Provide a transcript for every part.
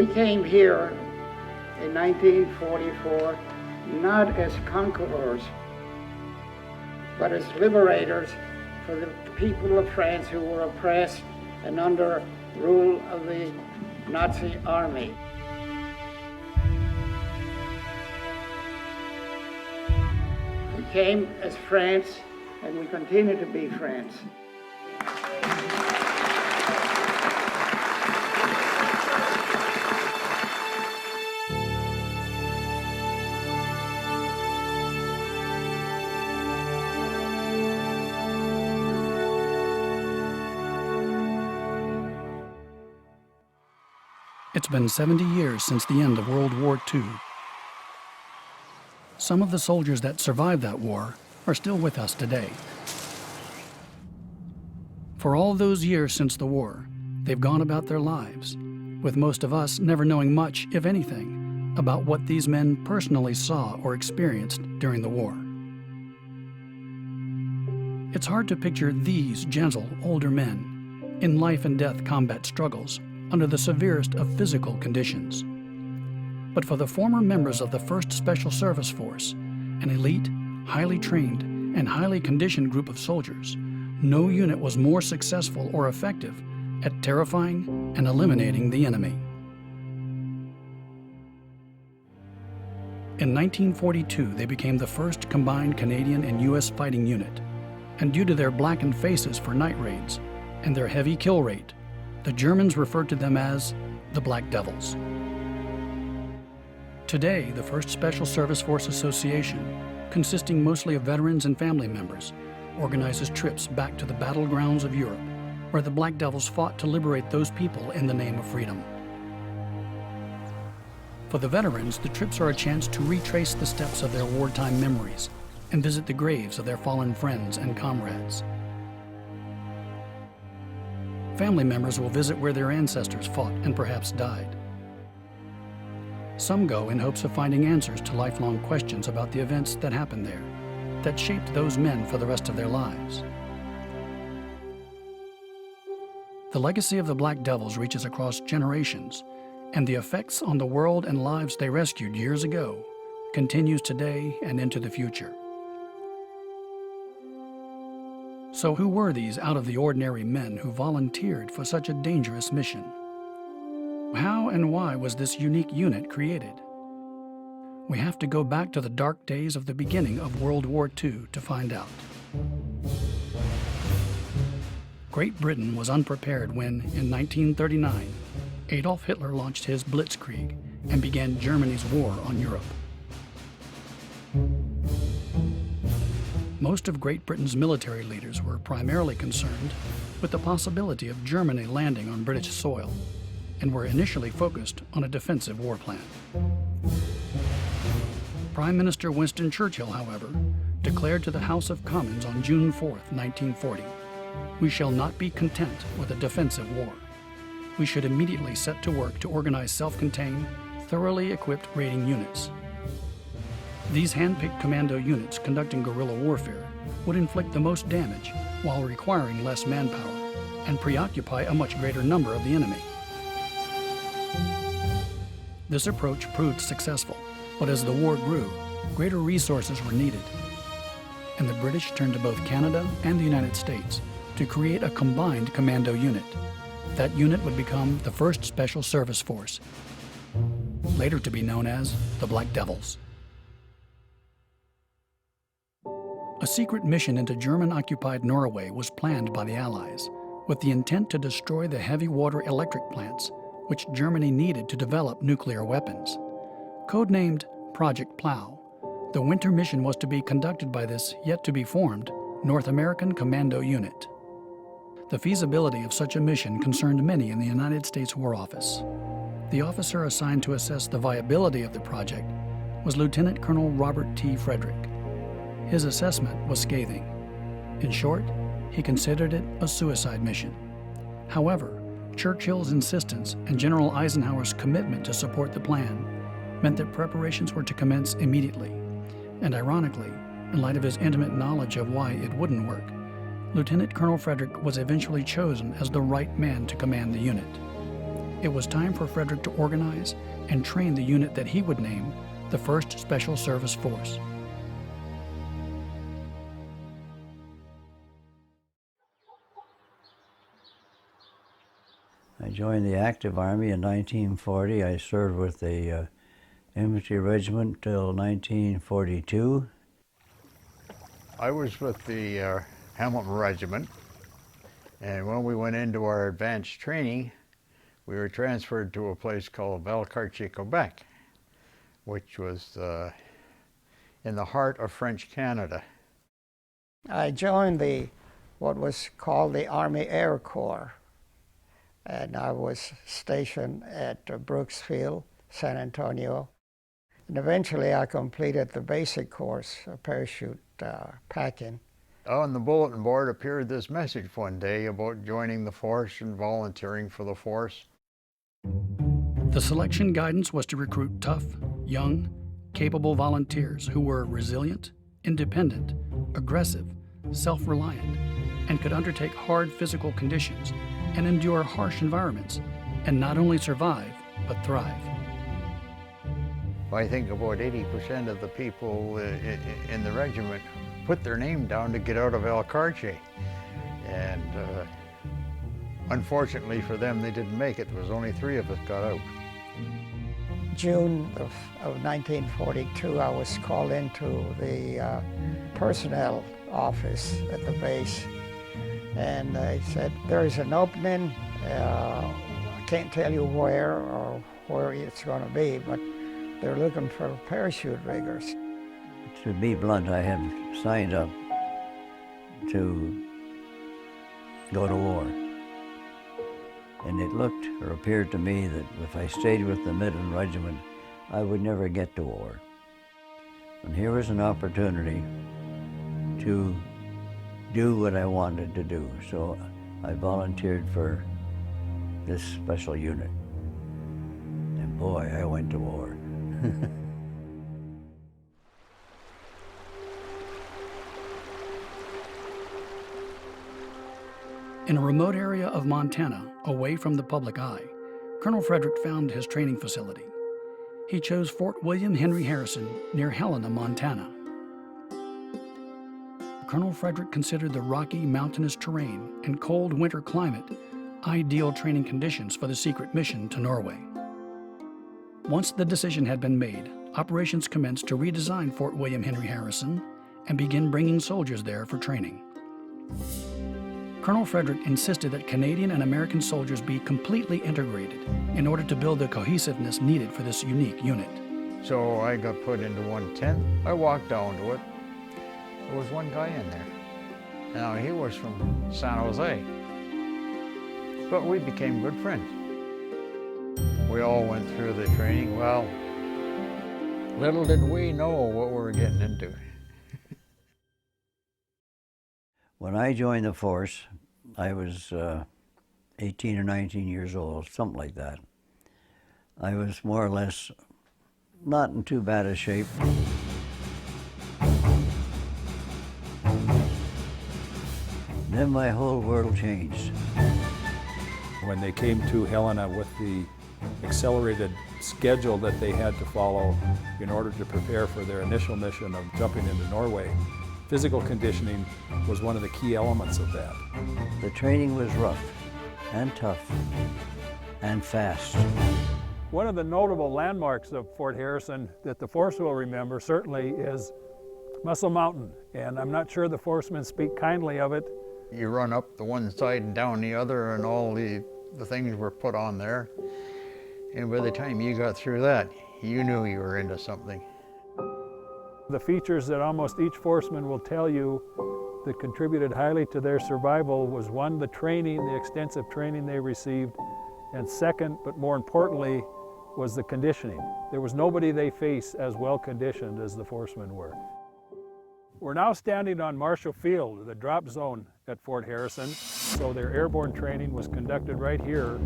We came here in 1944 not as conquerors, but as liberators for the people of France who were oppressed and under rule of the Nazi army. We came as France, and we continue to be France. It's been 70 years since the end of World War II. Some of the soldiers that survived that war are still with us today. For all those years since the war, they've gone about their lives, with most of us never knowing much, if anything, about what these men personally saw or experienced during the war. It's hard to picture these gentle, older men in life and death combat struggles under the severest of physical conditions. But for the former members of the 1st Special Service Force, an elite, highly trained, and highly conditioned group of soldiers, no unit was more successful or effective at terrifying and eliminating the enemy. In 1942, they became the first combined Canadian and U.S. fighting unit, and due to their blackened faces for night raids and their heavy kill rate, the Germans referred to them as the Black Devils. Today, the 1st Special Service Force Association, consisting mostly of veterans and family members, organizes trips back to the battlegrounds of Europe, where the Black Devils fought to liberate those people in the name of freedom. For the veterans, the trips are a chance to retrace the steps of their wartime memories and visit the graves of their fallen friends and comrades. Family members will visit where their ancestors fought and perhaps died. Some go in hopes of finding answers to lifelong questions about the events that happened there, that shaped those men for the rest of their lives. The legacy of the Black Devils reaches across generations, and the effects on the world and lives they rescued years ago continues today and into the future. So who were these out-of-the-ordinary men who volunteered for such a dangerous mission? How and why was this unique unit created? We have to go back to the dark days of the beginning of World War II to find out. Great Britain was unprepared when, in 1939, Adolf Hitler launched his Blitzkrieg and began Germany's war on Europe. Most of Great Britain's military leaders were primarily concerned with the possibility of Germany landing on British soil, and were initially focused on a defensive war plan. Prime Minister Winston Churchill, however, declared to the House of Commons on June 4, 1940, "We shall not be content with a defensive war. We should immediately set to work to organize self-contained, thoroughly equipped raiding units. These hand-picked commando units conducting guerrilla warfare would inflict the most damage while requiring less manpower and preoccupy a much greater number of the enemy." This approach proved successful, but as the war grew, greater resources were needed, and the British turned to both Canada and the United States to create a combined commando unit. That unit would become the 1st Special Service Force, later to be known as the Black Devils. A secret mission into German-occupied Norway was planned by the Allies, with the intent to destroy the heavy water electric plants, which Germany needed to develop nuclear weapons. Codenamed Project Plow, the winter mission was to be conducted by this yet-to-be-formed North American Commando Unit. The feasibility of such a mission concerned many in the United States War Office. The officer assigned to assess the viability of the project was Lieutenant Colonel Robert T. Frederick. His assessment was scathing. In short, he considered it a suicide mission. However, Churchill's insistence and General Eisenhower's commitment to support the plan meant that preparations were to commence immediately. And ironically, in light of his intimate knowledge of why it wouldn't work, Lieutenant Colonel Frederick was eventually chosen as the right man to command the unit. it was time for Frederick to organize and train the unit that he would name the 1st Special Service Force. I joined the active army in 1940. I served with the infantry regiment till 1942. I was with the Hamilton Regiment, and when we went into our advanced training, we were transferred to a place called Valcartier, Quebec, which was in the heart of French Canada. I joined what was called the Army Air Corps, and I was stationed at Brooksfield, San Antonio. And eventually I completed the basic course of parachute packing. On the bulletin board appeared this message one day about joining the force and volunteering for the force. The selection guidance was to recruit tough, young, capable volunteers who were resilient, independent, aggressive, self-reliant, and could undertake hard physical conditions and endure harsh environments, and not only survive, but thrive. I think about 80% of the people in the regiment put their name down to get out of Valcartier. And unfortunately for them, they didn't make it. There was only 3 of us got out. June of 1942, I was called into the personnel office at the base, and they said, there's an opening, I can't tell you where or where it's going to be, but they're looking for parachute riggers. To be blunt, I have signed up to go to war. And it looked or appeared to me that if I stayed with the Midland Regiment, I would never get to war. And here was an opportunity to do what I wanted to do. So I volunteered for this special unit. And boy, I went to war. In a remote area of Montana, away from the public eye, Colonel Frederick found his training facility. He chose Fort William Henry Harrison near Helena, Montana. Colonel Frederick considered the rocky, mountainous terrain and cold winter climate ideal training conditions for the secret mission to Norway. Once the decision had been made, operations commenced to redesign Fort William Henry Harrison and begin bringing soldiers there for training. Colonel Frederick insisted that Canadian and American soldiers be completely integrated in order to build the cohesiveness needed for this unique unit. So I got put into one tent. I walked down to it. There was one guy in there. Now, he was from San Jose. But we became good friends. We all went through the training. Well, little did we know what we were getting into. When I joined the force, I was 18 or 19 years old, something like that. I was more or less not in too bad a shape. Then my whole world changed. When they came to Helena with the accelerated schedule that they had to follow in order to prepare for their initial mission of jumping into Norway, physical conditioning was one of the key elements of that. The training was rough and tough and fast. One of the notable landmarks of Fort Harrison that the force will remember certainly is Muscle Mountain, and I'm not sure the forcemen speak kindly of it. You run up the one side and down the other, and all the things were put on there. And by the time you got through that, you knew you were into something. The features that almost each forceman will tell you that contributed highly to their survival was, one, the training, the extensive training they received, and second, but more importantly, was the conditioning. There was nobody they faced as well conditioned as the forcemen were. We're now standing on Marshall Field, the drop zone at Fort Harrison, so their airborne training was conducted right here.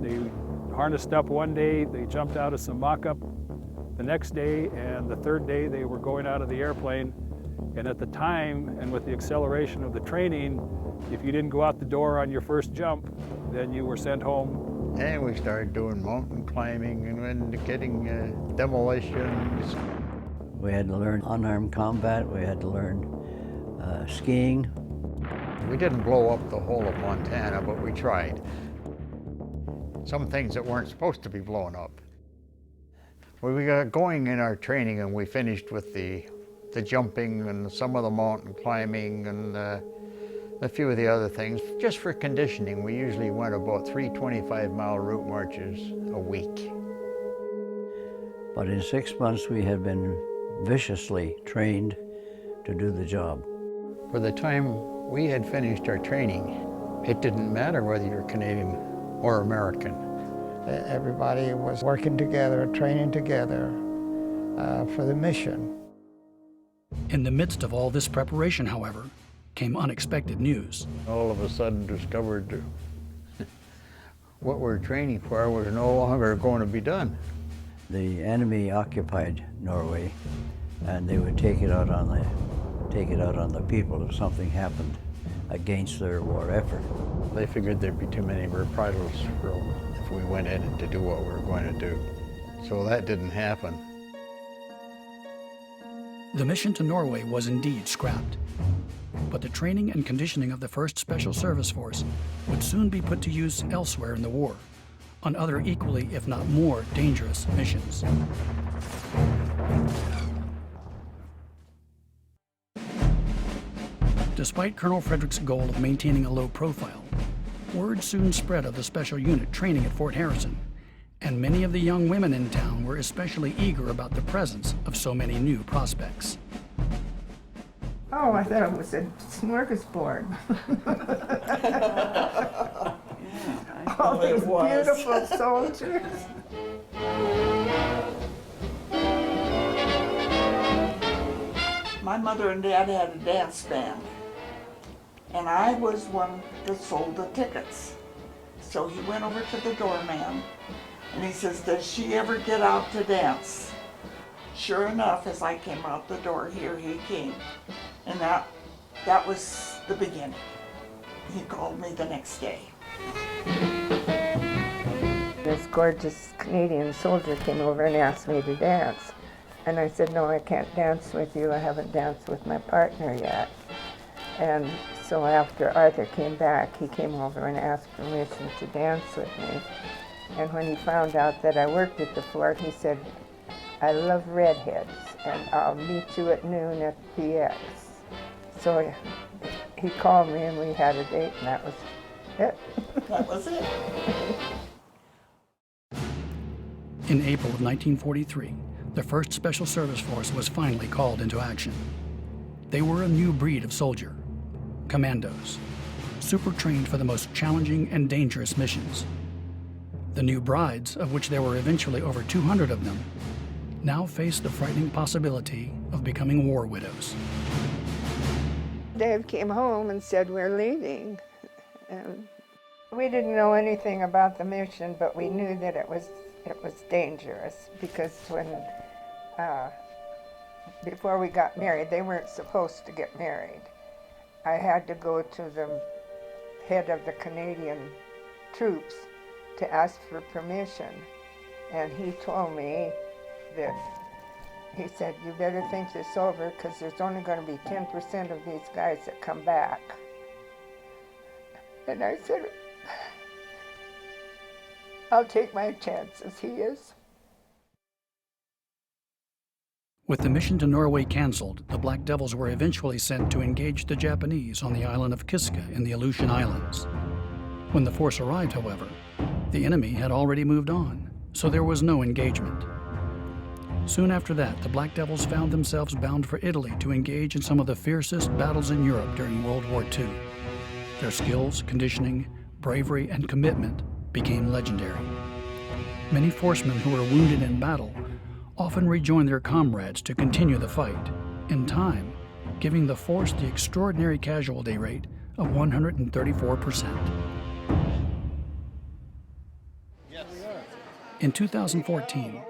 They harnessed up one day, they jumped out of some mock-up the next day, and the third day they were going out of the airplane And at the time, and with the acceleration of the training, if you didn't go out the door on your first jump, then you were sent home. And we started doing mountain climbing and then getting demolitions. We had to learn unarmed combat. We had to learn skiing. We didn't blow up the whole of Montana, but we tried. Some things that weren't supposed to be blown up. Well, we got going in our training and we finished with the jumping and some of the mountain climbing and a few of the other things. Just for conditioning, we usually went about 3 25-mile route marches a week. But in 6 months, we had been viciously trained to do the job. By the time we had finished our training, it didn't matter whether you're Canadian or American. Everybody was working together, training together for the mission. In the midst of all this preparation, however, came unexpected news. All of a sudden discovered what we're training for was no longer going to be done. The enemy occupied Norway, and they would take it out on the people if something happened against their war effort. They figured there'd be too many reprisals if we went in to do what we were going to do. So that didn't happen. The mission to Norway was indeed scrapped, but the training and conditioning of the 1st Special Service Force would soon be put to use elsewhere in the war, on other equally, if not more, dangerous missions. Despite Colonel Frederick's goal of maintaining a low profile, word soon spread of the special unit training at Fort Harrison, and many of the young women in town were especially eager about the presence of so many new prospects. Oh, I thought it was a smorgasbord. All these beautiful soldiers. My mother and dad had a dance band, and I was one that sold the tickets. So he went over to the doorman, and he says, "Does she ever get out to dance?" Sure enough, as I came out the door, here he came. And that was the beginning. He called me the next day. This gorgeous Canadian soldier came over and asked me to dance. And I said, "No, I can't dance with you. I haven't danced with my partner yet." And so after Arthur came back, he came over and asked permission to dance with me. And when he found out that I worked at the fort, he said, "I love redheads, and I'll meet you at noon at the PX." So he called me and we had a date, and that was it. That was it. In April of 1943, the 1st Special Service Force was finally called into action. They were a new breed of soldier, commandos, super trained for the most challenging and dangerous missions. The new brides, of which there were eventually over 200 of them, now faced the frightening possibility of becoming war widows. Dave came home and said, "We're leaving." And we didn't know anything about the mission, but we knew that it was dangerous, because when before we got married, they weren't supposed to get married. I had to go to the head of the Canadian troops to ask for permission, and he told me that, he said, "You better think this over, because there's only going to be 10% of these guys that come back." And I said, "I'll take my chances," he is. With the mission to Norway canceled, the Black Devils were eventually sent to engage the Japanese on the island of Kiska in the Aleutian Islands. When the force arrived, however, the enemy had already moved on, so there was no engagement. Soon after that, the Black Devils found themselves bound for Italy to engage in some of the fiercest battles in Europe during World War II. Their skills, conditioning, bravery, and commitment became legendary. Many forcemen who were wounded in battle often rejoined their comrades to continue the fight, in time giving the force the extraordinary casualty rate of 134%. In 2014,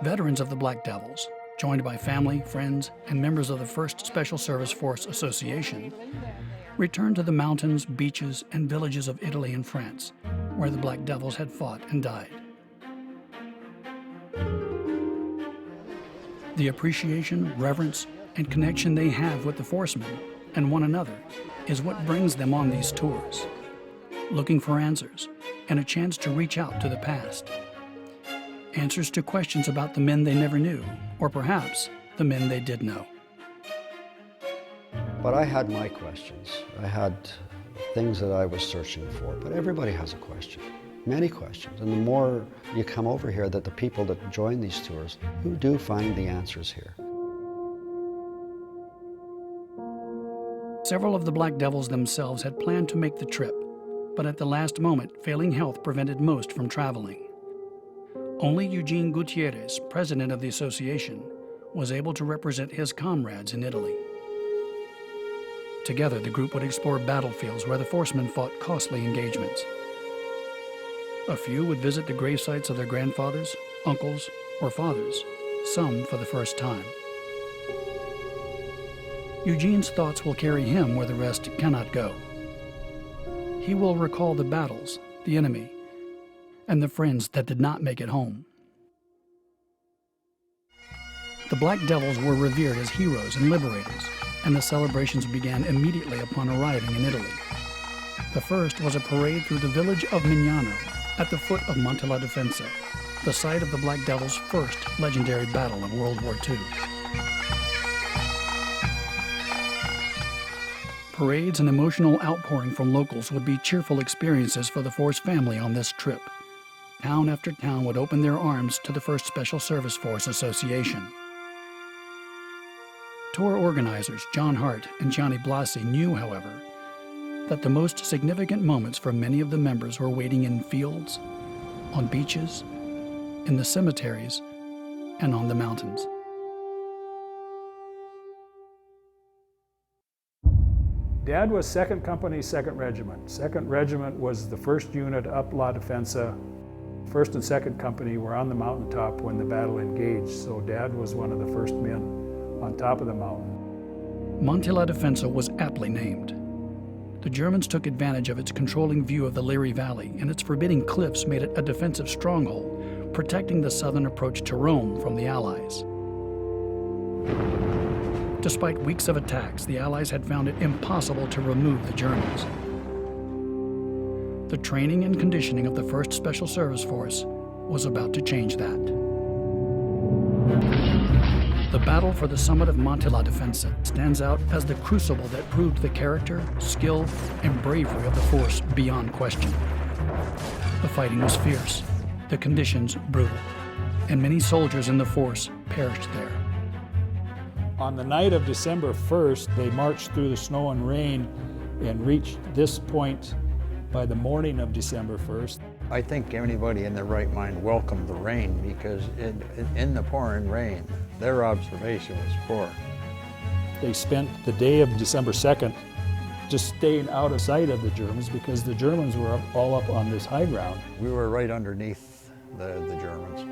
veterans of the Black Devils, joined by family, friends, and members of the 1st Special Service Force Association, returned to the mountains, beaches, and villages of Italy and France, where the Black Devils had fought and died. The appreciation, reverence, and connection they have with the forcemen and one another is what brings them on these tours, looking for answers and a chance to reach out to the past. Answers to questions about the men they never knew, or perhaps the men they did know. But I had my questions. I had things that I was searching for, but everybody has a question, many questions. And the more you come over here, that the people that join these tours, who do find the answers here. Several of the Black Devils themselves had planned to make the trip, but at the last moment, failing health prevented most from traveling. Only Eugene Gutierrez, president of the association, was able to represent his comrades in Italy. Together, the group would explore battlefields where the forcemen fought costly engagements. A few would visit the grave sites of their grandfathers, uncles, or fathers, some for the first time. Eugene's thoughts will carry him where the rest cannot go. He will recall the battles, the enemy, and the friends that did not make it home. The Black Devils were revered as heroes and liberators, and the celebrations began immediately upon arriving in Italy. The first was a parade through the village of Mignano at the foot of Monte la Defensa, the site of the Black Devils' first legendary battle of World War II. Parades and emotional outpouring from locals would be cheerful experiences for the Force family on this trip. Town after town would open their arms to the 1st Special Service Force Association. Tour organizers John Hart and Gianni Blasi knew, however, that the most significant moments for many of the members were waiting in fields, on beaches, in the cemeteries, and on the mountains. Dad was 2nd Company, 2nd Regiment. 2nd Regiment was the 1st unit up La Defensa. 1st and 2nd Company were on the mountaintop when the battle engaged, so Dad was one of the first men on top of the mountain. Monte la Defensa was aptly named. The Germans took advantage of its controlling view of the Liri Valley, and its forbidding cliffs made it a defensive stronghold, protecting the southern approach to Rome from the Allies. Despite weeks of attacks, the Allies had found it impossible to remove the Germans. The training and conditioning of the 1st Special Service Force was about to change that. The battle for the summit of Monte la Defensa stands out as the crucible that proved the character, skill, and bravery of the force beyond question. The fighting was fierce, the conditions brutal, and many soldiers in the force perished there. On the night of December 1st, they marched through the snow and rain and reached this point by the morning of December 1st. I think anybody in their right mind welcomed the rain because in the pouring rain, their observation was poor. They spent the day of December 2nd just staying out of sight of the Germans because the Germans were all up on this high ground. We were right underneath the Germans.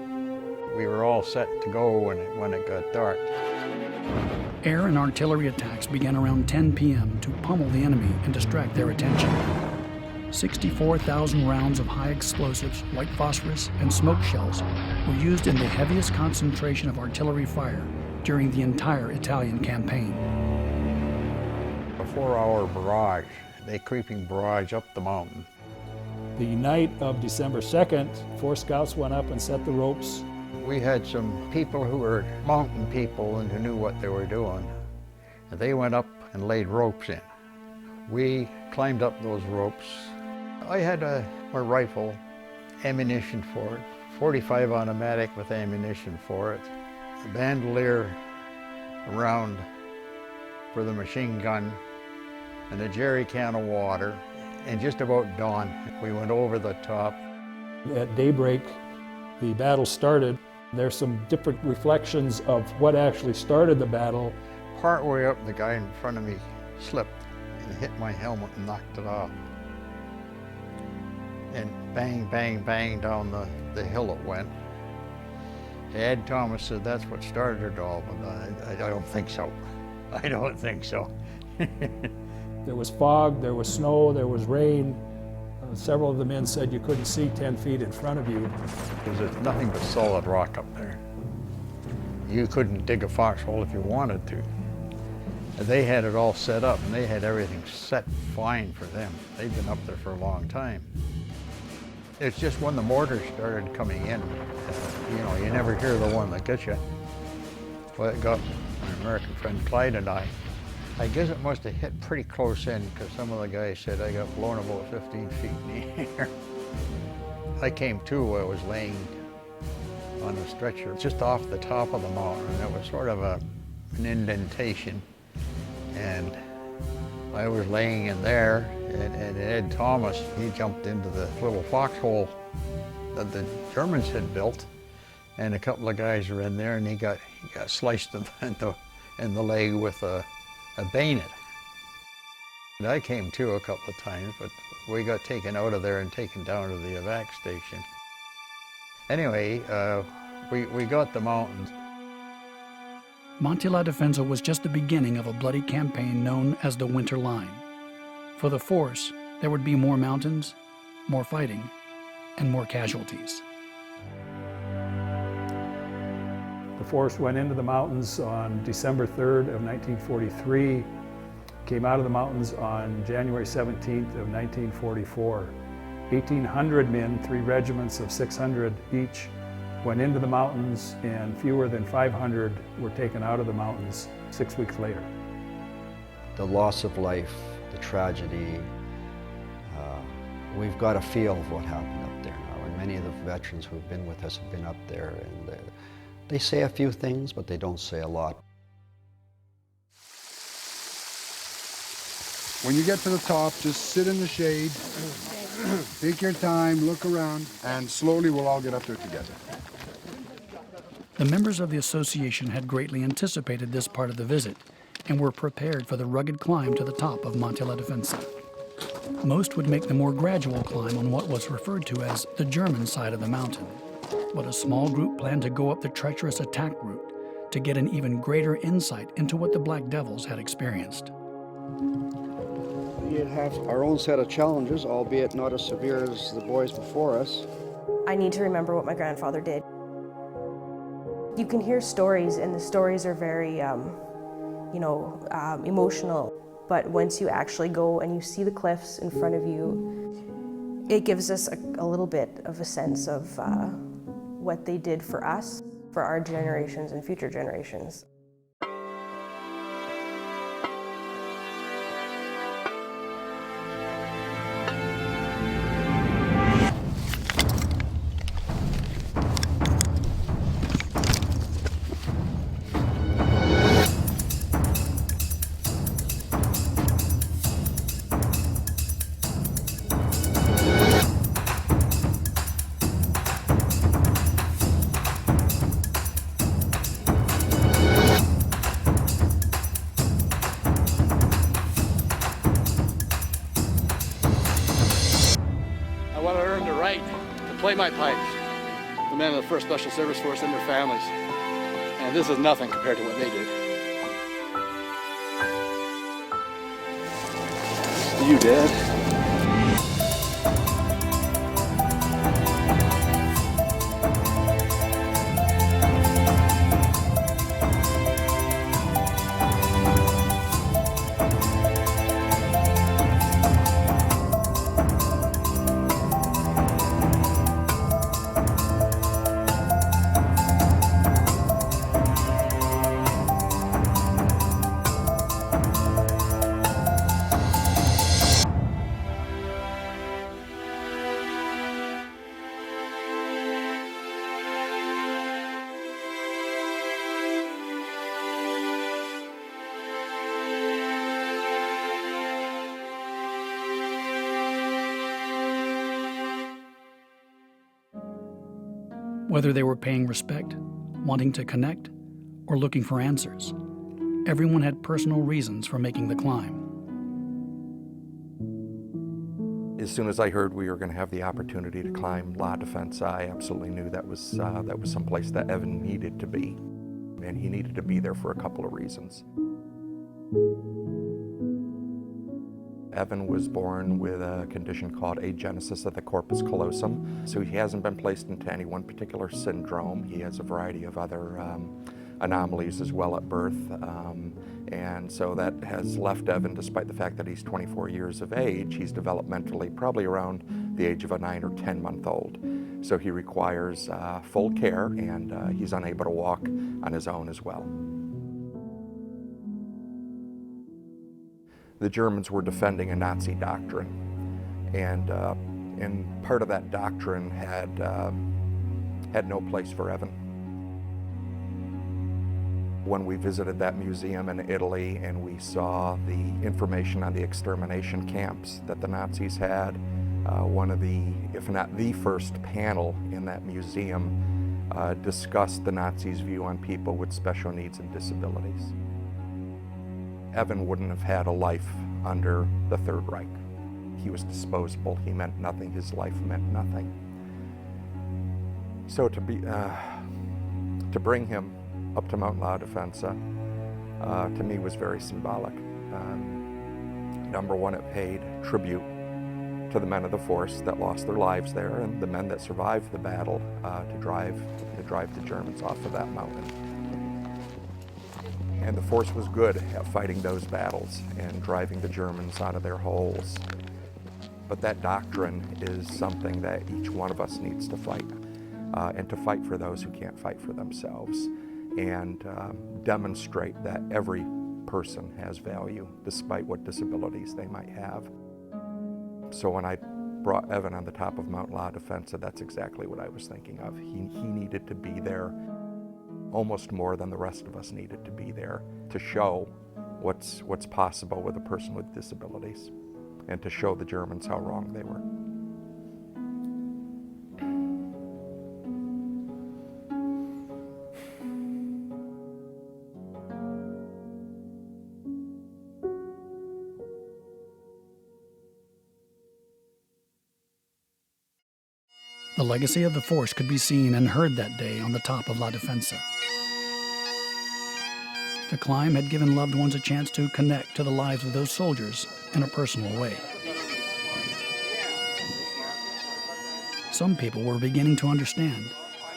We were all set to go when it got dark. Air and artillery attacks began around 10 p.m. to pummel the enemy and distract their attention. 64,000 rounds of high explosives, white phosphorus, and smoke shells were used in the heaviest concentration of artillery fire during the entire Italian campaign. A 4-hour barrage, a creeping barrage up the mountain. The night of December 2nd, 4 scouts went up and set the ropes. We had some people who were mountain people and who knew what they were doing. And they went up and laid ropes in. We climbed up those ropes. I had a rifle, ammunition for it, 45 automatic with ammunition for it, a bandolier around for the machine gun, and a jerry can of water. And just about dawn, we went over the top. At daybreak, the battle started. There's some different reflections of what actually started the battle. Partway up, the guy in front of me slipped and hit my helmet and knocked it off. And bang, bang, bang down the hill it went. Ed Thomas said that's what started it all, but I don't think so. I don't think so. There was fog, there was snow, there was rain. Several of the men said you couldn't see 10 feet in front of you. There's nothing but solid rock up there. You couldn't dig a foxhole if you wanted to. They had it all set up, and they had everything set fine for them. They'd been up there for a long time. It's just when the mortars started coming in, you know, you never hear the one that gets you. Well, it got my American friend Clyde and I guess it must have hit pretty close in, because some of the guys said I got blown about 15 feet in the air. I came to, I was laying on a stretcher just off the top of the mountain, and it was sort of an indentation. And I was laying in there, and Ed Thomas, he jumped into the little foxhole that the Germans had built, and a couple of guys were in there, and he got sliced in the leg with a bayonet. And I came to a couple of times, but we got taken out of there and taken down to the evac station. Anyway, we got the mountains. Monte La Defensa was just the beginning of a bloody campaign known as the Winter Line. For the force, there would be more mountains, more fighting, and more casualties. The force went into the mountains on December 3rd of 1943, came out of the mountains on January 17th of 1944. 1,800 men, 3 regiments of 600 each, went into the mountains, and fewer than 500 were taken out of the mountains 6 weeks later. The loss of life, the tragedy, we've got a feel of what happened up there now, and many of the veterans who've been with us have been up there, and they say a few things, but they don't say a lot. When you get to the top, just sit in the shade, take your time, look around, and slowly we'll all get up there together. The members of the association had greatly anticipated this part of the visit and were prepared for the rugged climb to the top of Monte La Defensa. Most would make the more gradual climb on what was referred to as the German side of the mountain, but a small group planned to go up the treacherous attack route to get an even greater insight into what the Black Devils had experienced. We have our own set of challenges, albeit not as severe as the boys before us. I need to remember what my grandfather did. You can hear stories, and the stories are very, emotional. But once you actually go and you see the cliffs in front of you, it gives us a little bit of a sense of what they did for us, for our generations and future generations. Play my pipes, the men of the 1st Special Service Force and their families. And this is nothing compared to what they did. You, Dad. Whether they were paying respect, wanting to connect, or looking for answers, everyone had personal reasons for making the climb. As soon as I heard we were going to have the opportunity to climb La Defensa, I absolutely knew that was someplace that Evan needed to be. And he needed to be there for a couple of reasons. Evan was born with a condition called agenesis of the corpus callosum. So he hasn't been placed into any one particular syndrome. He has a variety of other anomalies as well at birth. And so that has left Evan, despite the fact that he's 24 years of age, he's developmentally probably around the age of a 9 or 10-month-old. So he requires full care, and he's unable to walk on his own as well. The Germans were defending a Nazi doctrine, and part of that doctrine had no place for Evan. When we visited that museum in Italy and we saw the information on the extermination camps that the Nazis had, one of the, if not the first panel in that museum discussed the Nazis' view on people with special needs and disabilities. Evan wouldn't have had a life under the Third Reich. He was disposable. He meant nothing. His life meant nothing. So to bring him up to Mount La Defensa, to me was very symbolic. Number one, it paid tribute to the men of the force that lost their lives there and the men that survived the battle to drive the Germans off of that mountain. And the force was good at fighting those battles and driving the Germans out of their holes. But that doctrine is something that each one of us needs to fight, and to fight for those who can't fight for themselves, and demonstrate that every person has value, despite what disabilities they might have. So when I brought Evan on the top of Mount La Defensa, that's exactly what I was thinking of. He needed to be there almost more than the rest of us needed to be there to show what's possible with a person with disabilities and to show the Germans how wrong they were. The legacy of the force could be seen and heard that day on the top of La Defensa. The climb had given loved ones a chance to connect to the lives of those soldiers in a personal way. Some people were beginning to understand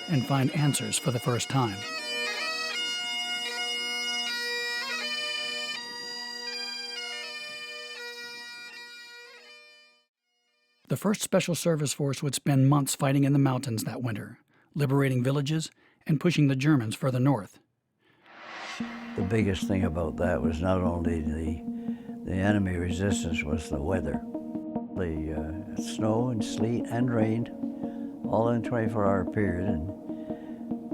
and find answers for the first time. The 1st Special Service Force would spend months fighting in the mountains that winter, liberating villages and pushing the Germans further north. The biggest thing about that was not only the enemy resistance, was the weather. The snow and sleet and rain, all in a 24-hour period,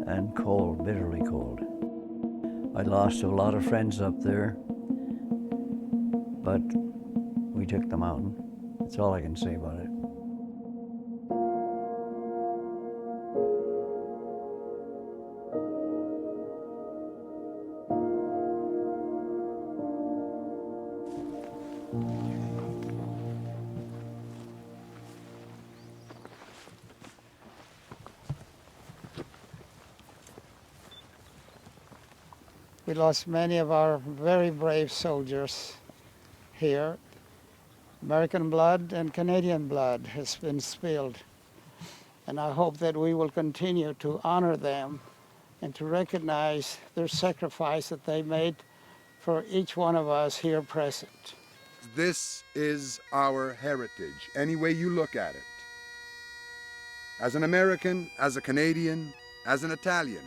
and cold, bitterly cold. I lost a lot of friends up there, but we took the mountain. That's all I can say about it. We lost many of our very brave soldiers here. American blood and Canadian blood has been spilled. And I hope that we will continue to honor them and to recognize their sacrifice that they made for each one of us here present. This is our heritage, any way you look at it. As an American, as a Canadian, as an Italian,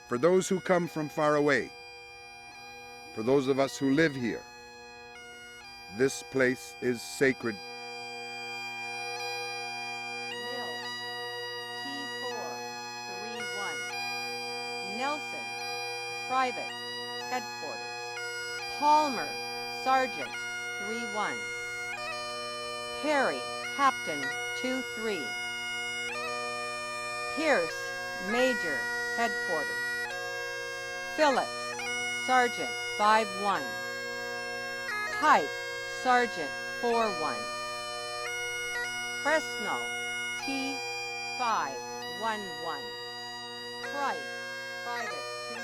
for those who come from far away, for those of us who live here, this place is sacred. T431. Nelson, Private, Headquarters. Palmer, Sergeant, 3-1. Perry, Captain, 2-3. Pierce, Major, Headquarters. Phillips, Sergeant, 5-1. Pike, Sergeant, 4-1. Fresno, T511. Price, Private 23.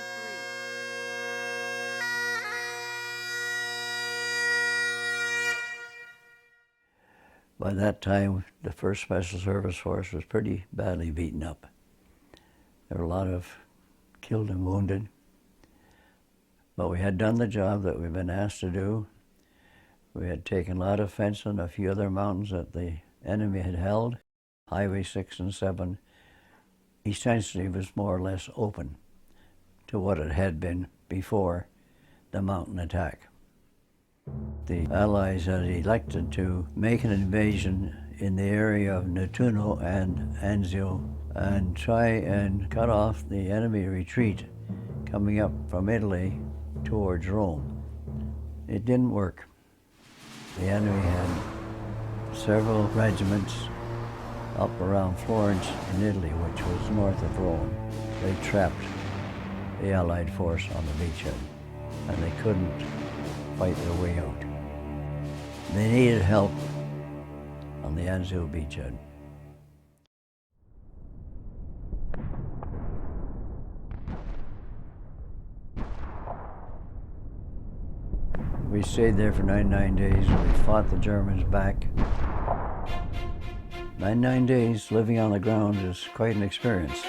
By that time, the 1st Special Service Force was pretty badly beaten up. There were a lot of killed and wounded. But we had done the job that we'd been asked to do. We had taken a lot of offense on a few other mountains that the enemy had held. Highway 6 and 7 essentially was more or less open to what it had been before the mountain attack. The Allies had elected to make an invasion in the area of Nettuno and Anzio and try and cut off the enemy retreat coming up from Italy towards Rome. It didn't work. The enemy had several regiments up around Florence in Italy, which was north of Rome. They trapped the Allied force on the beachhead, and they couldn't fight their way out. They needed help on the Anzio beachhead. We stayed there for 99 days. We fought the Germans back. 99 days living on the ground is quite an experience.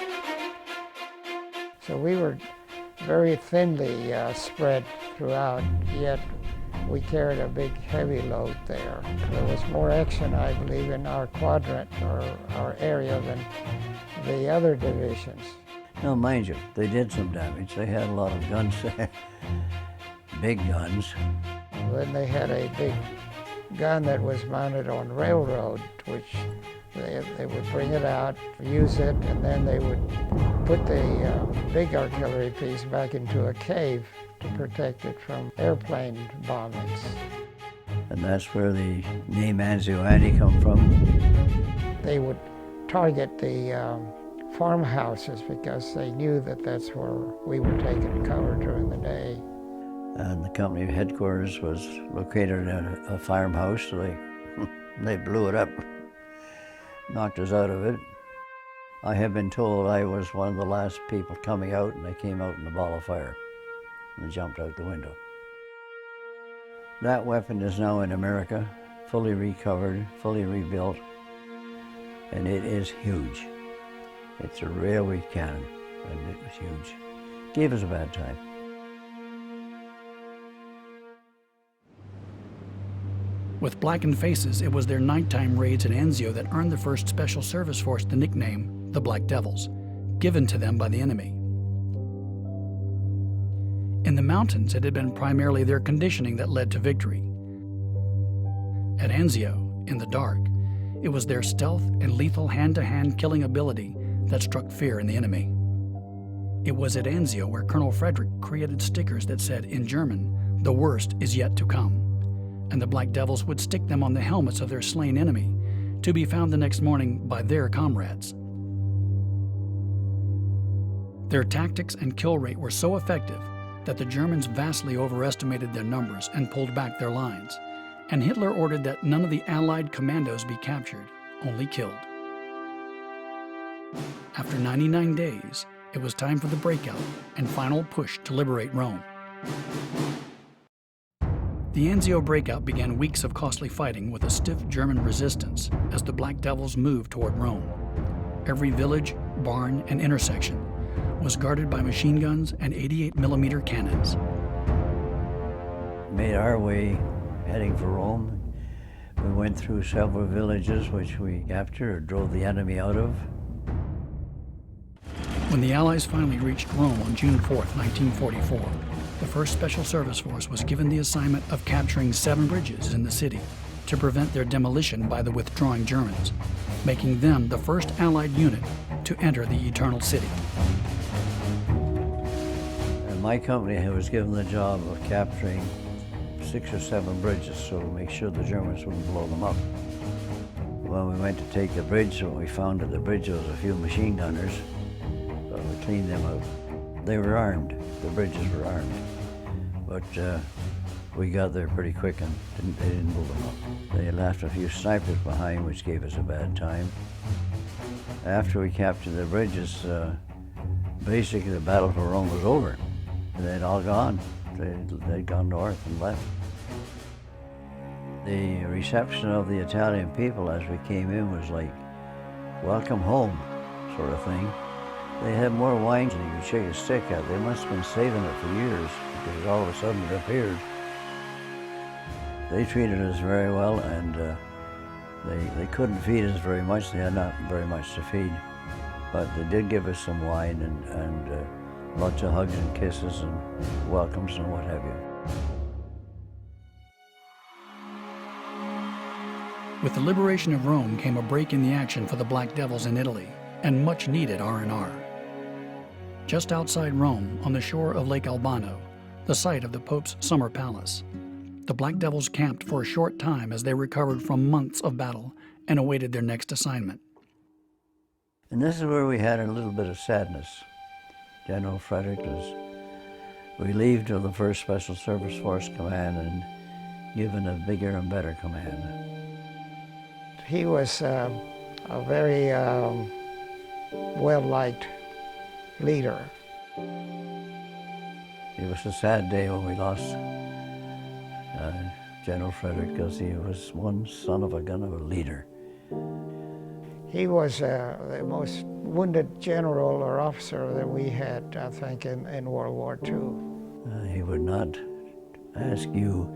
So we were very thinly spread throughout, yet we carried a big heavy load there. There was more action, I believe, in our quadrant or our area than the other divisions. Now, mind you, they did some damage. They had a lot of guns, big guns. Then they had a big gun that was mounted on railroad, which they would bring it out, use it, and then they would put the big artillery piece back into a cave to protect it from airplane bombings. And that's where the name Anzio Annie come from. They would target the farmhouses because they knew that that's where we were taking cover during the day. And the company headquarters was located in a farmhouse, so they blew it up, knocked us out of it. I have been told I was one of the last people coming out, and I came out in a ball of fire and jumped out the window. That weapon is now in America, fully recovered, fully rebuilt, and it is huge. It's a railway cannon, and it was huge. Gave us a bad time. With blackened faces, it was their nighttime raids in Anzio that earned the 1st Special Service Force the nickname the Black Devils, given to them by the enemy. In the mountains, it had been primarily their conditioning that led to victory. At Anzio, in the dark, it was their stealth and lethal hand-to-hand killing ability that struck fear in the enemy. It was at Anzio where Colonel Frederick created stickers that said, in German, "The worst is yet to come," and the Black Devils would stick them on the helmets of their slain enemy, to be found the next morning by their comrades. Their tactics and kill rate were so effective that the Germans vastly overestimated their numbers and pulled back their lines, and Hitler ordered that none of the Allied commandos be captured, only killed. After 99 days, it was time for the breakout and final push to liberate Rome. The Anzio breakout began weeks of costly fighting with a stiff German resistance as the Black Devils moved toward Rome. Every village, barn, and intersection was guarded by machine guns and 88mm cannons. Made our way heading for Rome. We went through several villages which we captured or drove the enemy out of. When the Allies finally reached Rome on June 4, 1944, the 1st Special Service Force was given the assignment of capturing 7 bridges in the city to prevent their demolition by the withdrawing Germans, making them the first Allied unit to enter the Eternal City. And my company was given the job of capturing 6 or 7 bridges so to make sure the Germans wouldn't blow them up. When we went to take the bridge, we found at the bridge there was a few machine gunners, so we cleaned them out. They were armed, the bridges were armed, but We got there pretty quick and they didn't move them up. They left a few snipers behind, which gave us a bad time. After we captured the bridges, basically the battle for Rome was over. They'd all gone. They'd gone north and left. The reception of the Italian people as we came in was like, welcome home, sort of thing. They had more wine than you could shake a stick at. They must have been saving it for years because all of a sudden it appeared. They treated us very well, and they couldn't feed us very much. They had not very much to feed. But they did give us some wine and lots of hugs and kisses and welcomes and what have you. With the liberation of Rome came a break in the action for the Black Devils in Italy, and much needed R&R. Just outside Rome, on the shore of Lake Albano, the site of the Pope's summer palace, the Black Devils camped for a short time as they recovered from months of battle and awaited their next assignment. And this is where we had a little bit of sadness. General Frederick was relieved of the 1st Special Service Force Command and given a bigger and better command. He was a very well-liked leader. It was a sad day when we lost General Frederick because he was one son of a gun of a leader. He was the most wounded general or officer that we had, I think, in World War II. He would not ask you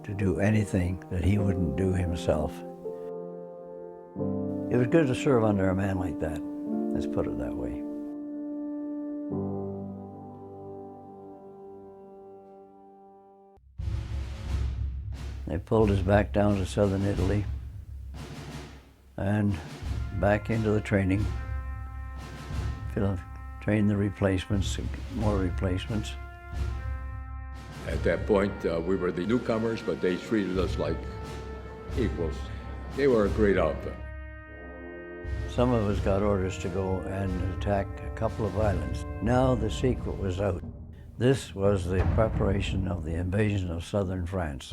to do anything that he wouldn't do himself. It was good to serve under a man like that, let's put it that way. They pulled us back down to southern Italy and back into the training. Train the replacements, more replacements. At that point, we were the newcomers, but they treated us like equals. They were a great outfit. Some of us got orders to go and attack a couple of islands. Now the secret was out. This was the preparation of the invasion of southern France.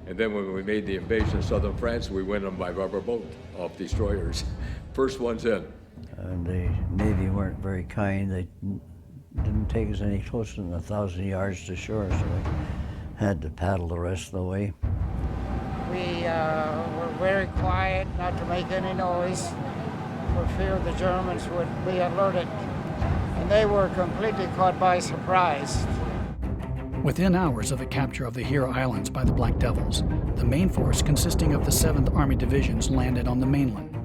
And then when we made the invasion of southern France, we went on by rubber boat off destroyers. First ones in. And the Navy weren't very kind. They didn't take us any closer than 1,000 yards to shore, so we had to paddle the rest of the way. We were very quiet, not to make any noise, for fear the Germans would be alerted. And they were completely caught by surprise. Within hours of the capture of the Hira Islands by the Black Devils, the main force consisting of the 7th Army Divisions landed on the mainland.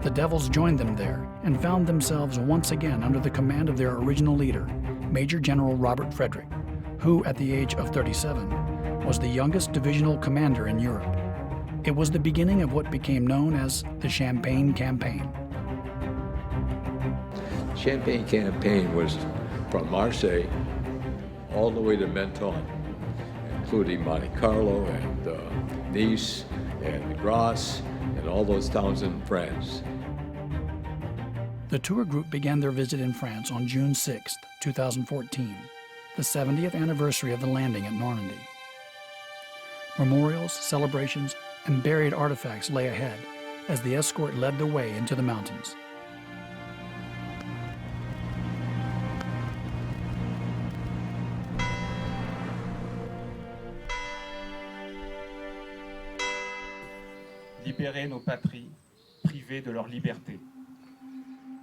The Devils joined them there and found themselves once again under the command of their original leader, Major General Robert Frederick, who, at the age of 37, was the youngest divisional commander in Europe. It was the beginning of what became known as the Champagne Campaign. Champagne Campaign was from Marseille all the way to Menton, including Monte Carlo and Nice and Grasse and all those towns in France. The tour group began their visit in France on June 6, 2014, the 70th anniversary of the landing at Normandy. Memorials, celebrations, and buried artifacts lay ahead as the escort led the way into the mountains. Libérer nos patries, privées de leur liberté.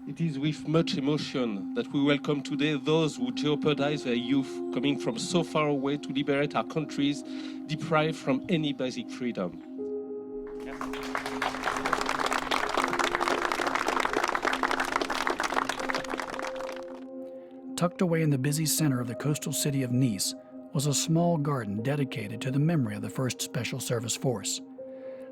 It is with much emotion that we welcome today those who jeopardize their youth coming from so far away to liberate our countries deprived from any basic freedom. Tucked away in the busy center of the coastal city of Nice was a small garden dedicated to the memory of the 1st Special Service Force.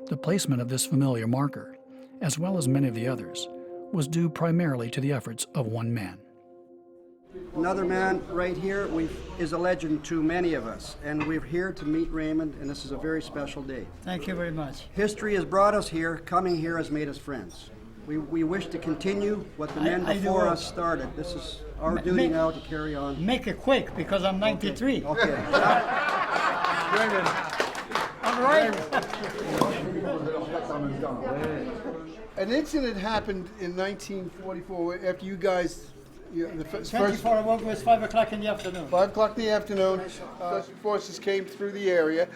The placement of this familiar marker, as well as many of the others, was due primarily to the efforts of one man. Another man right here is a legend to many of us, and we're here to meet Raymond, and this is a very special day. Thank you very much. History has brought us here. Coming here has made us friends. We wish to continue what the men before us started. This is our duty now to carry on. Make it quick, because I'm 93. Okay. Raymond. I'm right. An incident happened in 1944 after you guys. The first 24 was 5 o'clock in the afternoon. 5 o'clock in the afternoon, special forces came through the area,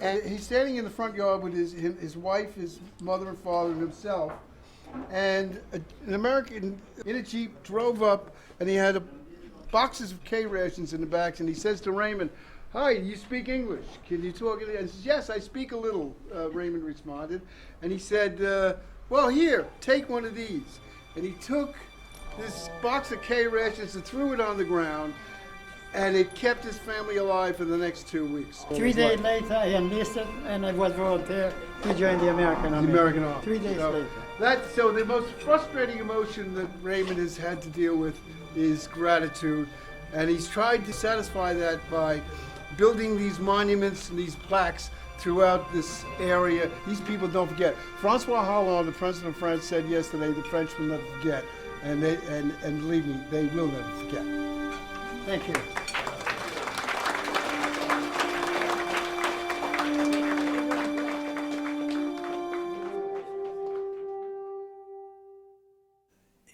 and he's standing in the front yard with his wife, his mother and father, and himself. And an American in a Jeep drove up, and he had boxes of K rations in the back, and he says to Raymond, "Hi, you speak English? Can you talk?" And he says, "Yes, I speak a little," Raymond responded. And he said, "Well, here, take one of these." And he took this box of K rations and threw it on the ground, and it kept his family alive for the next 2 weeks. 3 days later, I enlisted, and I was volunteer to join the American Army. The American Army. 3 days later. So the most frustrating emotion that Raymond has had to deal with is gratitude, and he's tried to satisfy that by building these monuments and these plaques throughout this area. These people don't forget. Francois Hollande, the president of France, said yesterday the French will never forget, and believe me, they will never forget. Thank you.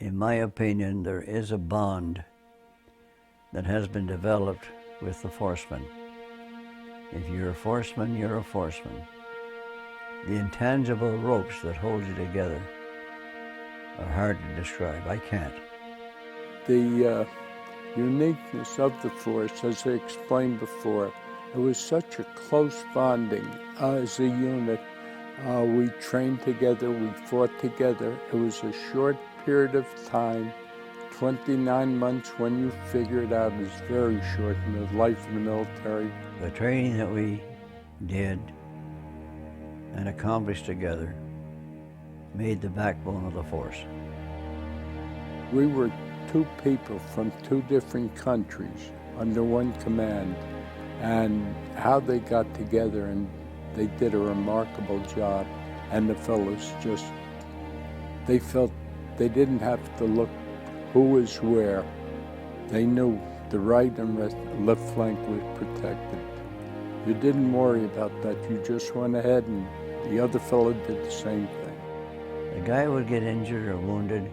In my opinion, there is a bond that has been developed with the forcemen. If you're a forceman, you're a forceman. The intangible ropes that hold you together are hard to describe. I can't. The uniqueness of the force, as I explained before, it was such a close bonding as a unit. We trained together, we fought together. It was a short period of time. 29 months, when you figure it out, is very short in the life of the military. The training that we did and accomplished together made the backbone of the force. We were two people from two different countries under one command, and how they got together, and they did a remarkable job. And the fellows just, they felt they didn't have to look who was where. They knew the right and left flank was protected. You didn't worry about that. You just went ahead, and the other fellow did the same thing. The guy would get injured or wounded,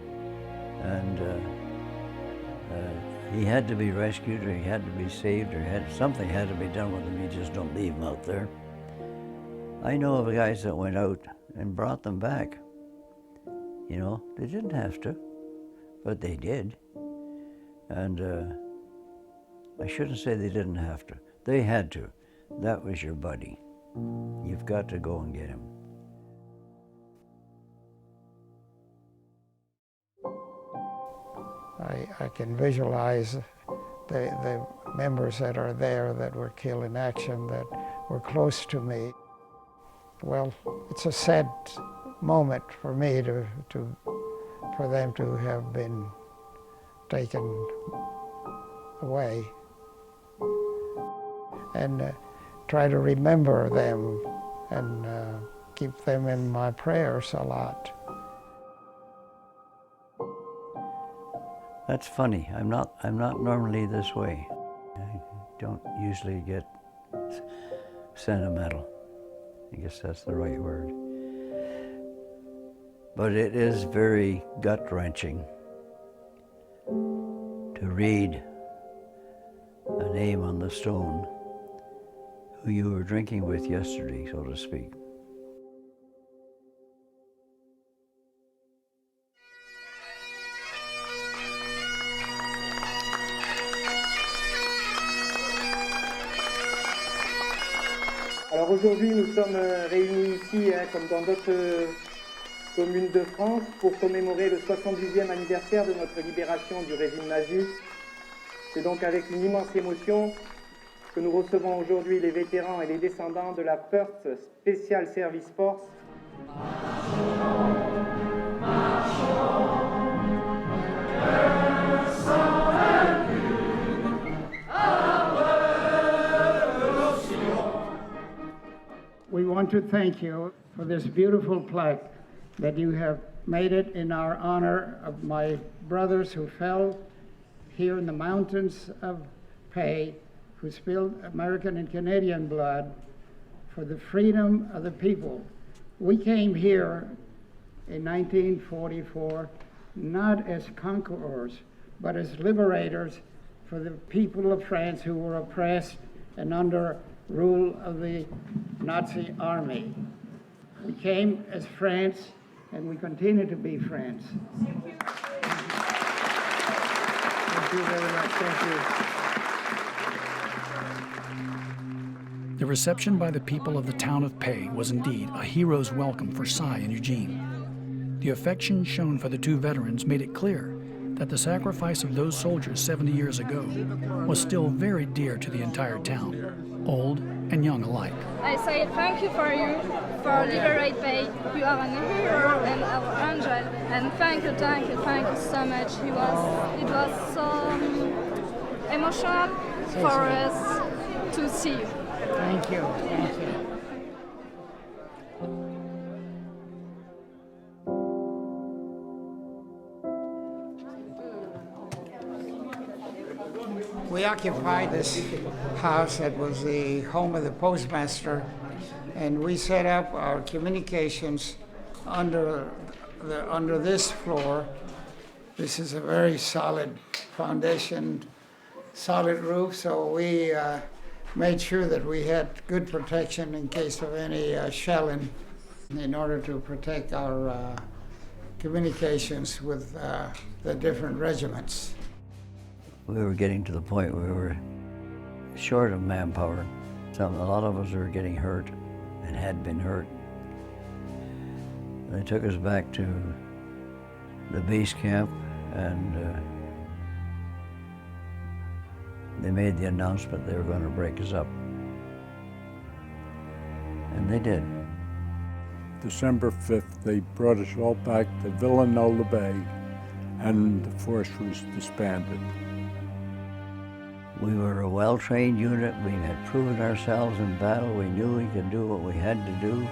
and he had to be rescued, or he had to be saved, or something had to be done with him. You just don't leave him out there. I know of guys that went out and brought them back. You know, they didn't have to, but they did. And I shouldn't say they didn't have to. They had to. That was your buddy. You've got to go and get him. I can visualize the members that are there that were killed in action, that were close to me. Well, it's a sad moment for me for them to have been taken away, and try to remember them and keep them in my prayers a lot. That's funny. I'm not normally this way. I don't usually get sentimental. I guess that's the right word. But it is very gut-wrenching to read a name on the stone who you were drinking with yesterday, so to speak. Alors aujourd'hui, nous sommes réunis ici, comme dans d'autres communes de France, pour commémorer le 70e anniversaire de notre libération du régime nazi. C'est donc avec une immense émotion que nous recevons aujourd'hui les vétérans et les descendants de la 1st Special Service Force. We want to thank you for this beautiful plaque that you have made it in our honor of my brothers who fell here in the mountains of Pay, who spilled American and Canadian blood for the freedom of the people. We came here in 1944 not as conquerors, but as liberators for the people of France who were oppressed and under rule of the Nazi army. We came as France, and we continue to be France. Thank you. Thank you very much. Thank you. The reception by the people of the town of Pei was indeed a hero's welcome for Cy and Eugene. The affection shown for the two veterans made it clear that the sacrifice of those soldiers 70 years ago was still very dear to the entire town, old and young alike. I say thank you for liberate Pei. You are an hero and our angel, and thank you so much. It was so emotional for us to see you. Thank you. Thank you. We occupied this house that was the home of the postmaster, and we set up our communications under this floor. This is a very solid foundation, solid roof, so we made sure that we had good protection in case of any shelling in order to protect our communications with the different regiments. We were getting to the point where we were short of manpower. A lot of us were getting hurt and had been hurt. They took us back to the base camp, and they made the announcement they were going to break us up. And they did. December 5th, they brought us all back to Villanova Bay, and the force was disbanded. We were a well-trained unit. We had proven ourselves in battle. We knew we could do what we had to do,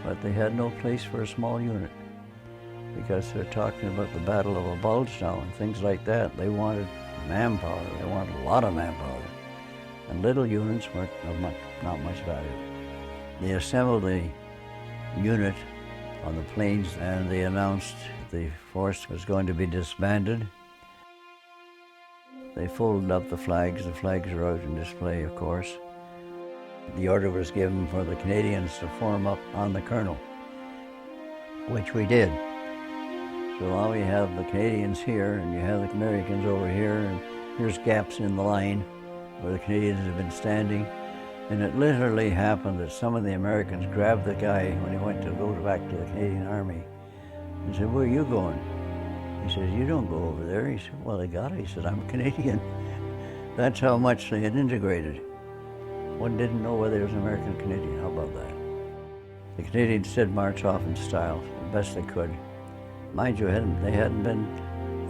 but they had no place for a small unit because they're talking about the Battle of a Bulge now and things like that. They wanted manpower. They wanted a lot of manpower, and little units were not much value. They assembled the unit on the plains, and they announced the force was going to be disbanded. They folded up the flags. The flags are out in display, of course. The order was given for the Canadians to form up on the Colonel, which we did. So now we have the Canadians here, and you have the Americans over here, and here's gaps in the line where the Canadians have been standing. And it literally happened that some of the Americans grabbed the guy when he went to go back to the Canadian Army and said, "Where are you going?" He says, "You don't go over there." He said, "Well, they got it." He said, "I'm Canadian." That's how much they had integrated. One didn't know whether he was American or Canadian. How about that? The Canadians did march off in style, the best they could. Mind you, they hadn't been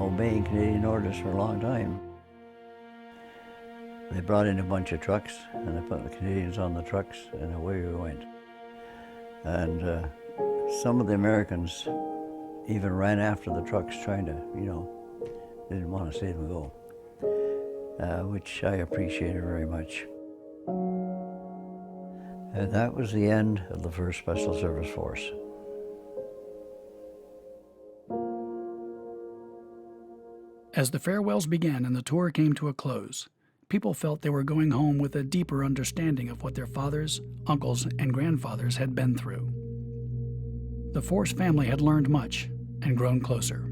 obeying Canadian orders for a long time. They brought in a bunch of trucks, and they put the Canadians on the trucks, and away we went. And some of the Americans even ran after the trucks trying to, didn't want to see them go, which I appreciated very much. And that was the end of the 1st Special Service Force. As the farewells began and the tour came to a close, people felt they were going home with a deeper understanding of what their fathers, uncles, and grandfathers had been through. The Force family had learned much and grown closer.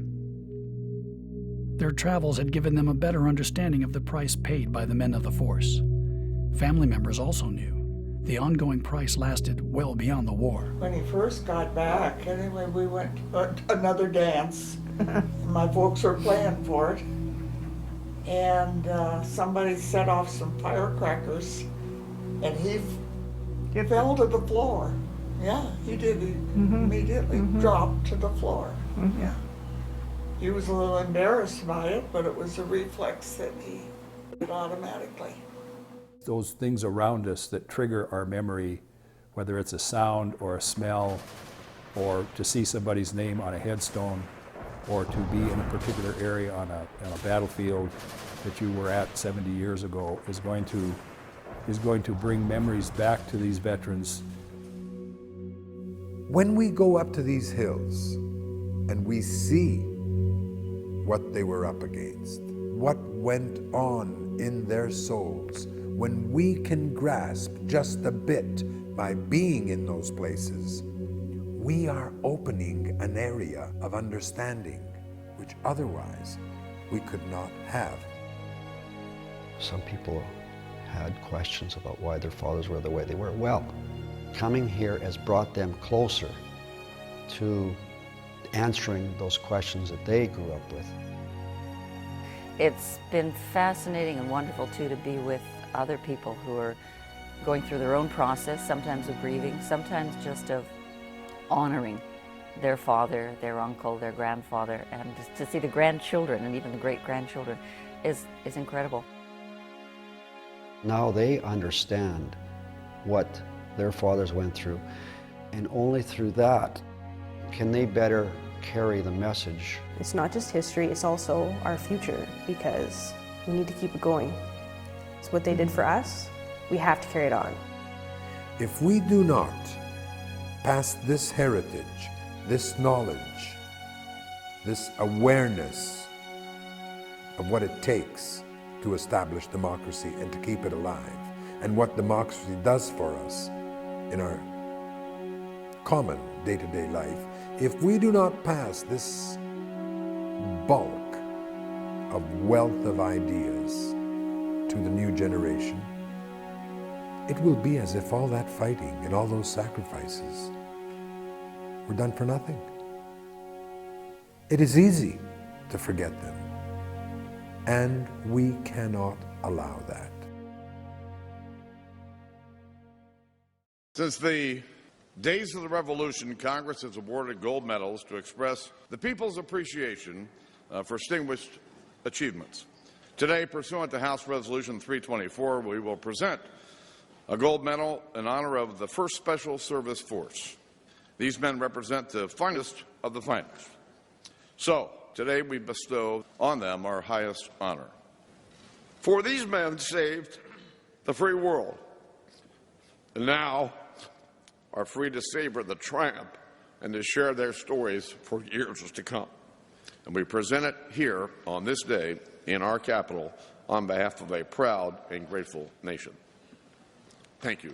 Their travels had given them a better understanding of the price paid by the men of the Force. Family members also knew the ongoing price lasted well beyond the war. When he first got back, anyway, we went to another dance. My folks were playing for it. And somebody set off some firecrackers, and he fell to the floor. Yeah, he did. He immediately dropped to the floor. Yeah. He was a little embarrassed by it, but it was a reflex that he did automatically. Those things around us that trigger our memory, whether it's a sound or a smell, or to see somebody's name on a headstone, or to be in a particular area on a battlefield that you were at 70 years ago, is going to is going to bring memories back to these veterans. When we go up to these hills and we see what they were up against, what went on in their souls, when we can grasp just a bit by being in those places, we are opening an area of understanding which otherwise we could not have. Some people had questions about why their fathers were the way they were. Well, coming here has brought them closer to answering those questions that they grew up with. It's been fascinating and wonderful too to be with other people who are going through their own process, sometimes of grieving, sometimes just of honoring their father, their uncle, their grandfather, and just to see the grandchildren and even the great-grandchildren is incredible. Now they understand what their fathers went through, and only through that can they better carry the message. It's not just history, it's also our future, because we need to keep it going. It's what they did for us, we have to carry it on. If we do not pass this heritage, this knowledge, this awareness of what it takes to establish democracy and to keep it alive, and what democracy does for us in our common day-to-day life, if we do not pass this bulk of wealth of ideas to the new generation, it will be as if all that fighting and all those sacrifices were done for nothing. It is easy to forget them, and we cannot allow that. Since the days of the Revolution, Congress has awarded gold medals to express the people's appreciation for distinguished achievements. Today, pursuant to House Resolution 324, we will present a gold medal in honor of the 1st Special Service Force. These men represent the finest of the finest. So, today we bestow on them our highest honor. For these men saved the free world, and now are free to savor the triumph and to share their stories for years to come. And we present it here on this day in our capital on behalf of a proud and grateful nation. Thank you.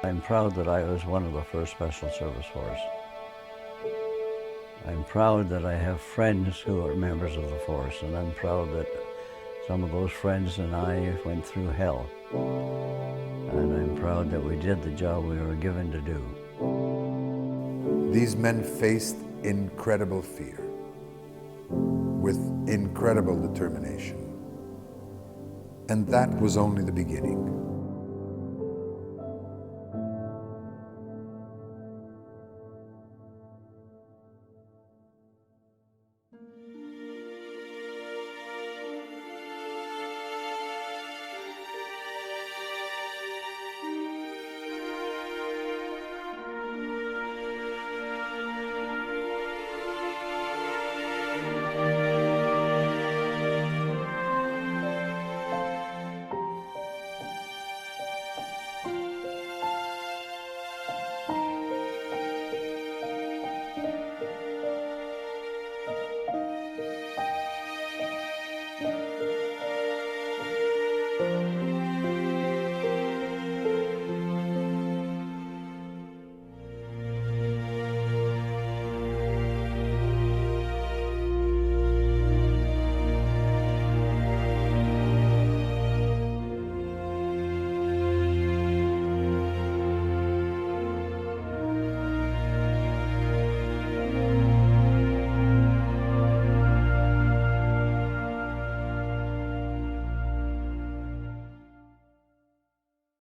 I'm proud that I was one of the 1st Special Service Force. I'm proud that I have friends who are members of the force, and I'm proud that some of those friends and I went through hell. And I'm proud that we did the job we were given to do. These men faced incredible fear with incredible determination. And that was only the beginning.